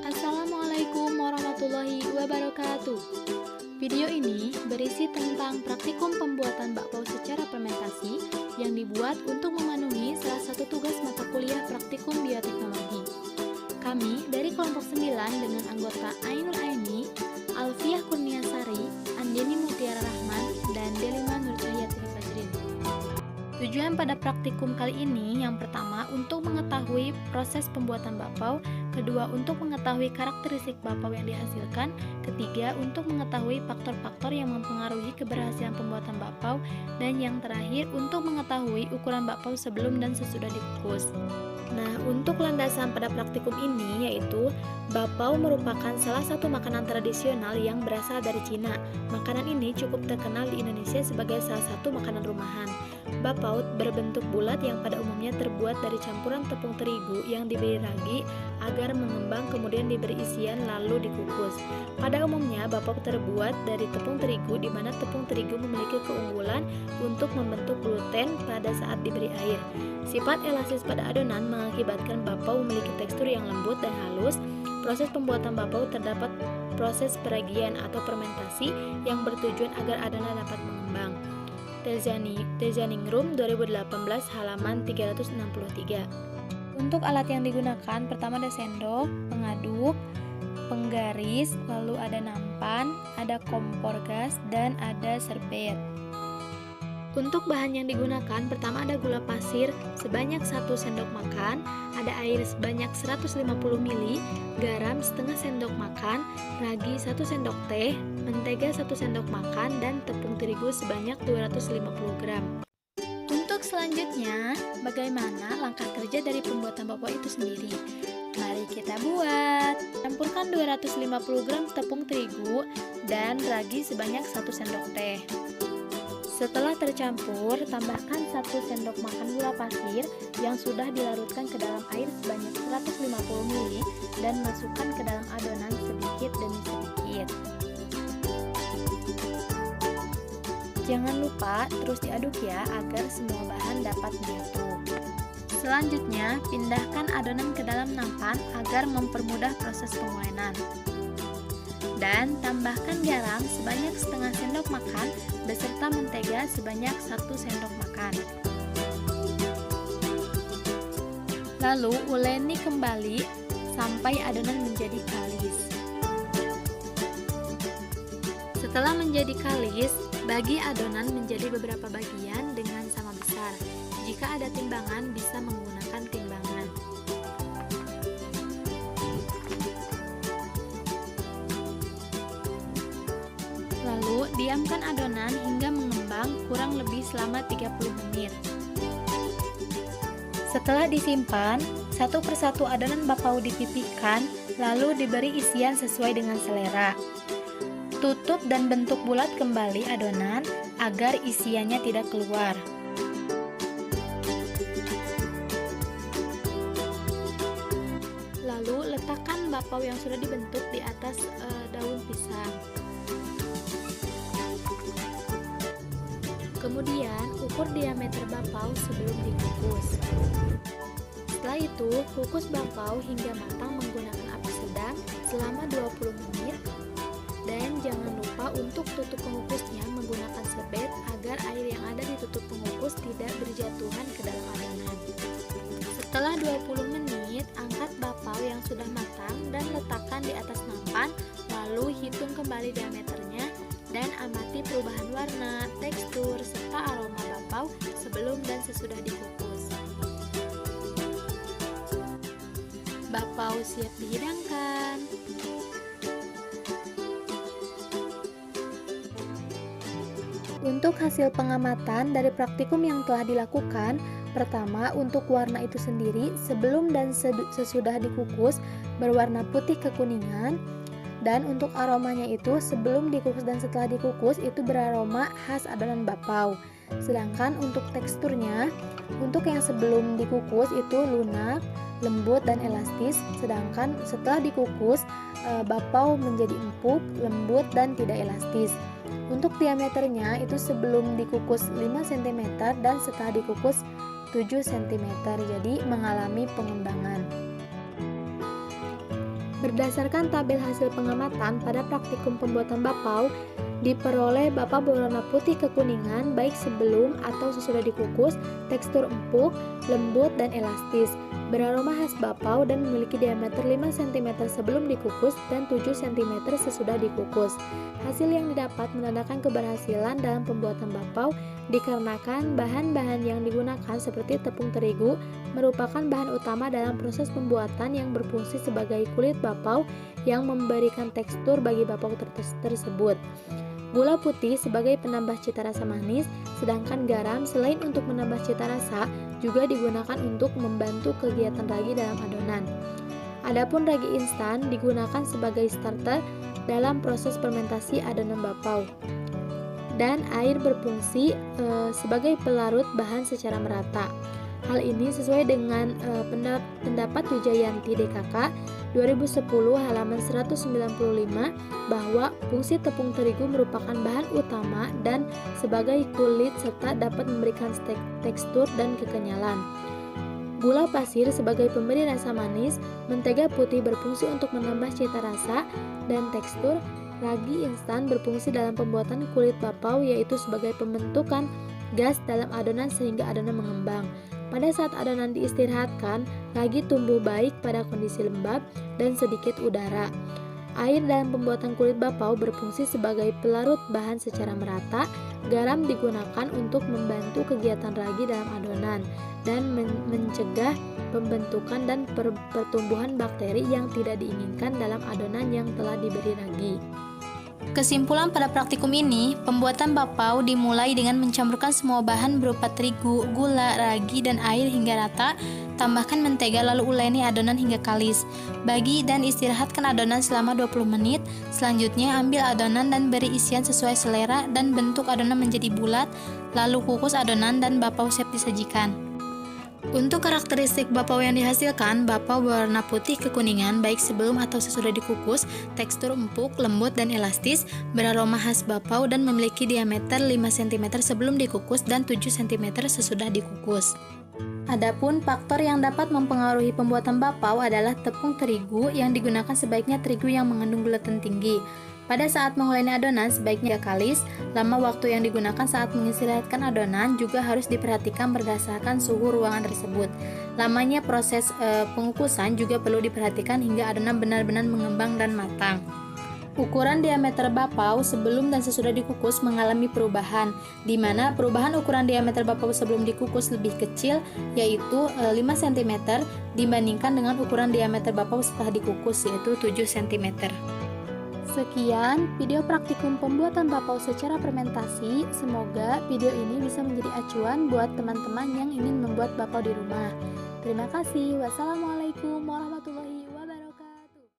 Assalamualaikum warahmatullahi wabarakatuh. Video ini berisi tentang praktikum pembuatan bakpao secara fermentasi yang dibuat untuk memenuhi salah satu tugas mata kuliah praktikum bioteknologi. Kami dari kelompok 9 dengan anggota Ainul Aini, Alfiah Kurniasari, Andeni Mutiara Rahman, dan Delima Nurcahyati Fajrin. Tujuan pada praktikum kali ini yang pertama untuk mengetahui proses pembuatan bakpao, kedua untuk mengetahui karakteristik bakpao yang dihasilkan, ketiga untuk mengetahui faktor-faktor yang mempengaruhi keberhasilan pembuatan bakpao, dan yang terakhir untuk mengetahui ukuran bakpao sebelum dan sesudah dikukus. Nah, untuk landasan pada praktikum ini yaitu bakpao merupakan salah satu makanan tradisional yang berasal dari Cina. Makanan ini cukup terkenal di Indonesia sebagai salah satu makanan rumahan. Bakpao berbentuk bulat yang pada umumnya terbuat dari campuran tepung terigu yang diberi ragi agar mengembang kemudian diberi isian lalu dikukus. Pada umumnya bakpao terbuat dari tepung terigu di mana tepung terigu memiliki keunggulan untuk membentuk gluten pada saat diberi air. Sifat elastis pada adonan mengakibatkan bakpao memiliki tekstur yang lembut dan halus. Proses pembuatan bakpao terdapat proses peragian atau fermentasi yang bertujuan agar adonan dapat mengembang. Terzaningrum 2018 halaman 363. Untuk alat yang digunakan, pertama ada sendok, pengaduk, penggaris, lalu ada nampan, ada kompor gas, dan ada serbet. Untuk bahan yang digunakan, pertama ada gula pasir sebanyak 1 sendok makan, ada air sebanyak 150 ml, garam setengah sendok makan, ragi 1 sendok teh, mentega 1 sendok makan, dan tepung terigu sebanyak 250 gram. Untuk selanjutnya, bagaimana langkah kerja dari pembuatan bakpao itu sendiri? Mari kita buat. Campurkan 250 gram tepung terigu dan ragi sebanyak 1 sendok teh. Setelah tercampur, tambahkan 1 sendok makan gula pasir yang sudah dilarutkan ke dalam air sebanyak 150 ml dan masukkan ke dalam adonan sedikit demi sedikit. Jangan lupa terus diaduk ya agar semua bahan dapat menyatu. Selanjutnya, pindahkan adonan ke dalam nampan agar mempermudah proses pengolenan. Dan tambahkan garam sebanyak setengah sendok makan beserta mentega sebanyak 1 sendok makan. Lalu uleni kembali sampai adonan menjadi kalis. Setelah menjadi kalis, bagi adonan menjadi beberapa bagian dengan sama besar. Jika ada timbangan, bisa menggunakan timbangan. Lalu, diamkan adonan hingga mengembang kurang lebih selama 30 menit. Setelah disimpan, satu persatu adonan bakpao dipipihkan, lalu diberi isian sesuai dengan selera. Tutup dan bentuk bulat kembali adonan agar isiannya tidak keluar. Lalu, letakkan bakpao yang sudah dibentuk di atas daun pisang. Kemudian, ukur diameter bakpao sebelum dikukus. Setelah itu, kukus bakpao hingga matang menggunakan api sedang selama 20 menit. Dan jangan lupa untuk tutup pengukusnya menggunakan serbet agar air yang ada di tutup pengukus tidak berjatuhan ke dalam adonan. Setelah 20 menit, angkat bakpao yang sudah matang dan letakkan di atas nampan, lalu hitung kembali diameternya dan amati perubahan warna, tekstur, serta aroma bakpao sebelum dan sesudah dikukus. Bakpao siap dihidangkan. Untuk hasil pengamatan dari praktikum yang telah dilakukan, pertama untuk warna itu sendiri sebelum dan sesudah dikukus berwarna putih kekuningan. Dan untuk aromanya itu sebelum dikukus dan setelah dikukus itu beraroma khas adonan bakpao. Sedangkan untuk teksturnya, untuk yang sebelum dikukus itu lunak, lembut dan elastis. Sedangkan setelah dikukus, bakpao menjadi empuk, lembut dan tidak elastis. Untuk diameternya itu sebelum dikukus 5 cm dan setelah dikukus 7 cm, jadi mengalami pengembangan. Berdasarkan tabel hasil pengamatan pada praktikum pembuatan bakpao, diperoleh bakpao berwarna putih kekuningan baik sebelum atau sesudah dikukus, tekstur empuk, lembut dan elastis, beraroma khas bakpao dan memiliki diameter 5 cm sebelum dikukus dan 7 cm sesudah dikukus. Hasil yang didapat menandakan keberhasilan dalam pembuatan bakpao dikarenakan bahan-bahan yang digunakan seperti tepung terigu merupakan bahan utama dalam proses pembuatan yang berfungsi sebagai kulit bakpao yang memberikan tekstur bagi bakpao tersebut. Gula putih sebagai penambah cita rasa manis, sedangkan garam selain untuk menambah cita rasa juga digunakan untuk membantu kegiatan ragi dalam adonan. Adapun ragi instan digunakan sebagai starter dalam proses fermentasi adonan bakpao. Dan air berfungsi sebagai pelarut bahan secara merata. Hal ini sesuai dengan pendapat Wijayanti DKK 2010 halaman 195 bahwa fungsi tepung terigu merupakan bahan utama dan sebagai kulit serta dapat memberikan tekstur dan kekenyalan. Gula pasir sebagai pemberi rasa manis, mentega putih berfungsi untuk menambah cita rasa dan tekstur. Ragi instan berfungsi dalam pembuatan kulit bakpao yaitu sebagai pembentukan gas dalam adonan sehingga adonan mengembang. Pada saat adonan diistirahatkan, ragi tumbuh baik pada kondisi lembab dan sedikit udara. Air dalam pembuatan kulit bakpao berfungsi sebagai pelarut bahan secara merata. Garam digunakan untuk membantu kegiatan ragi dalam adonan dan mencegah pembentukan dan pertumbuhan bakteri yang tidak diinginkan dalam adonan yang telah diberi ragi. Kesimpulan pada praktikum ini, pembuatan bakpao dimulai dengan mencampurkan semua bahan berupa terigu, gula, ragi, dan air hingga rata. Tambahkan mentega lalu uleni adonan hingga kalis. Bagi dan istirahatkan adonan selama 20 menit. Selanjutnya ambil adonan dan beri isian sesuai selera dan bentuk adonan menjadi bulat. Lalu kukus adonan dan bakpao siap disajikan. Untuk karakteristik bakpao yang dihasilkan, bakpao berwarna putih kekuningan baik sebelum atau sesudah dikukus, tekstur empuk, lembut dan elastis, beraroma khas bakpao dan memiliki diameter 5 cm sebelum dikukus dan 7 cm sesudah dikukus. Adapun faktor yang dapat mempengaruhi pembuatan bakpao adalah tepung terigu yang digunakan sebaiknya terigu yang mengandung gluten tinggi. Pada saat menguleni adonan sebaiknya kalis. Lama waktu yang digunakan saat mengistirahatkan adonan juga harus diperhatikan berdasarkan suhu ruangan tersebut. Lamanya proses pengukusan juga perlu diperhatikan hingga adonan benar-benar mengembang dan matang. Ukuran diameter bakpao sebelum dan sesudah dikukus mengalami perubahan, di mana perubahan ukuran diameter bakpao sebelum dikukus lebih kecil, yaitu 5 cm dibandingkan dengan ukuran diameter bakpao setelah dikukus, yaitu 7 cm. Sekian video praktikum pembuatan bakpao secara fermentasi. Semoga video ini bisa menjadi acuan buat teman-teman yang ingin membuat bakpao di rumah. Terima kasih. Wassalamualaikum warahmatullahi wabarakatuh.